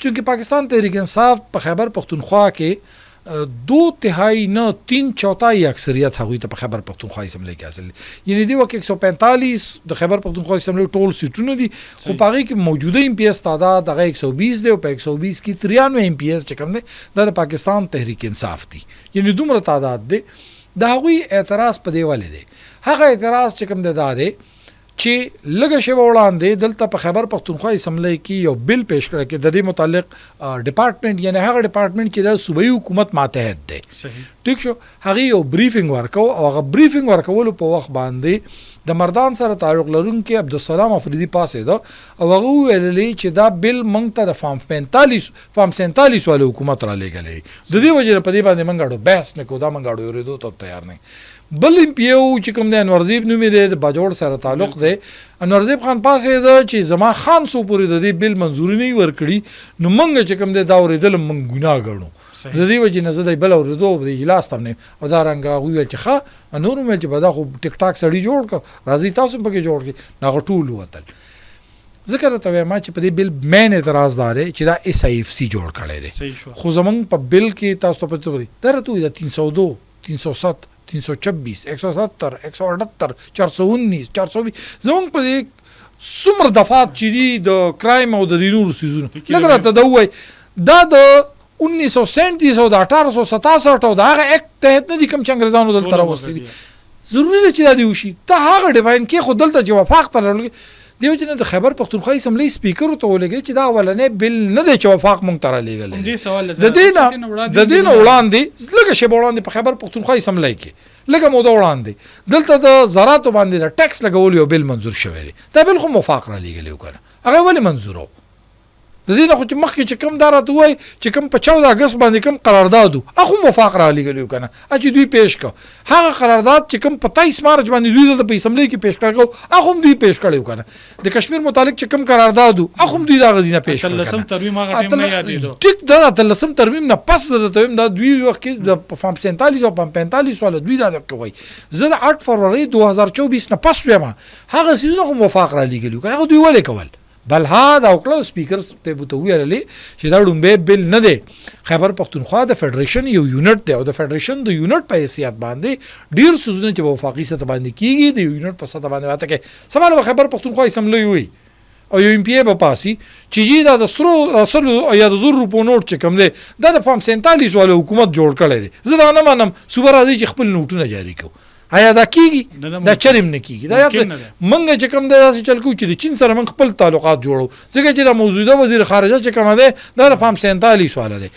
چونکہ پاکستان تحریک انصاف په خیبر پختونخوا کې 2/3 نه 3/4 اکثریت هغوی ته په خیبر پختونخوا اسمبلی کې حاصل یعنی دی وکه 145 د خیبر پختونخوا اسمبلی ټول سیټونه دي خو په هغې کې موجوده ایم پی ایس تعداد هغه 120 دی او په 120 کې 93 ایم پی ایس چې کوم دی دا د پاکستان تحریک انصاف دی یعنی دومره تعداد دی د هغوی اعتراض په دې ولې دی هغه اعتراض چې کوم دی دا دی چې لږه شیبه وړاندې دلته په خیبر پختونخوا اسمبلی کې یو بل پیش کړی کې د دې متعلق ډپارټمنټ یعنی هغه ډپارټمنټ چې د صوبایي حکومت ماتحت دی صحیح ټیک شو هغه یو بریفینګ ورکو او هغه بریفینګ ورکولو په وخت باندې د مردان سره تعلق لرونکي عبدالسلام افریدي پاسې ده او هغه ویلي چې دا بل موږ ته د فارم 47 والے حکومت را لېږلی د دې وجې په دې باندې موږ اړو بحث نه کوو دا موږ اړو اورېدو ته تیار نه بل ایم پی او چې کوم دی انورزیب نومې دی د باجوړ سره تعلق دی انورزیب خان پاسې ده چې زما خان سو پورې د دې بل منظوري نه ورکړي نو موږ چې کوم دی دا اورېدل موږ ګناه ګڼو د دې وجې نه زه دی بل اورېدو د اجلاس ته نه او دا رنګه هغوی ویل چې ښه نور ویل چې به دا خو ټیک ټاک سړي جوړ کړه راځئ تاسو هم پکې جوړ کړئ نو هغه ټول ووتل ځکه راته وایم چې په دې بل مین اعتراض دا دی چې دا اس آی اف سی جوړ کړی دی خو زموږ په بل کې تاسو ته پته وي دا راته وایي دا 302 307 326 170 178 419 420 زموږ په دې څومره دفعات چې دي د کرایم او د نورو څیزونو لږ راته دا ووایي دا د 1937 او د 1867 او د هغه اکټ تحت نه دي کوم چې انګریزانو دلته راوستي دي ضروري ده چې دا دې وشي ته هغه ډیفاین کې خو دلته چې وفاق ته لرلږي دې وجې نه د خیبر پختونخوا اسمبلی سپیکر ته ولګي چې دا اولنی بل نه دی چې وفاق مونږ ته رالیږلی د دې نه وړاندې لږه شیبه وړاندې په خیبر پختونخوا اسمبلی کې لږه موده وړاندې دلته د زراعتو باندې د ټیکس لګولو یو بل منظور شوی دی دا بل خو وفاق رالیږلی و که نه هغه ولې منظور و د دې نه خو چې مخکې چې کوم دا راته وایي چې کوم په 14 اګست باندې کوم قرارداد و هغه هم وفاق رالیږلی و که نه چې دوی پیش کړه هغه قرارداد چې کوم په 23 مارچ باندې دوی دلته په اسمبلی کې پیش کړی هغه هم دوی پیش کړی و که نه د کشمیر متعلق چې کوم قرارداد و هغه هم دوی د هغه ځینه پیش کړی 13 ترمیم هغه ټیم نه یادېدو ټیک دا 13 ترمیم نه پس زه درته وایم دا دوی وخت کې د فارم 47 او فارم 45 والا دوی دا درته وایي زه د 8 فروری 2024 نه پس وایم هغه څیزونه هم وفاق رالیږلي و که نه هغه دوی ولې کول بل ها دا وکړه سپیکر ته بوته ویلې چې دا ډومبه بل نه دی خیبر پختونخوا د فدریشن یو یونټ دی او د فدریشن د یونټ په حیثیت باندې ډیر سوزونه چې په وفاقي سطح باندې کیږي د یونټ په سطح باندې واته کې سمال خیبر پختونخوا اسمبلی وي او یو ایم پی ای په پاسي چې دا د سرو اصل یا د زر روپو نوٹ چې کوم دی دا د فارم 47 والے حکومت جوړ کړی دی زه دا نه منم صوبه راځي چې خپل نوټونه جاری کړو آیا دا کیږي دا چریم نه کیږي دا منګه چې کوم داسې چل کوو چې د چین سره موږ خپل تعلقات جوړو ځکه چې دا موجوده وزیر خارجه چې کوم دی دا د فارم 47 والا دی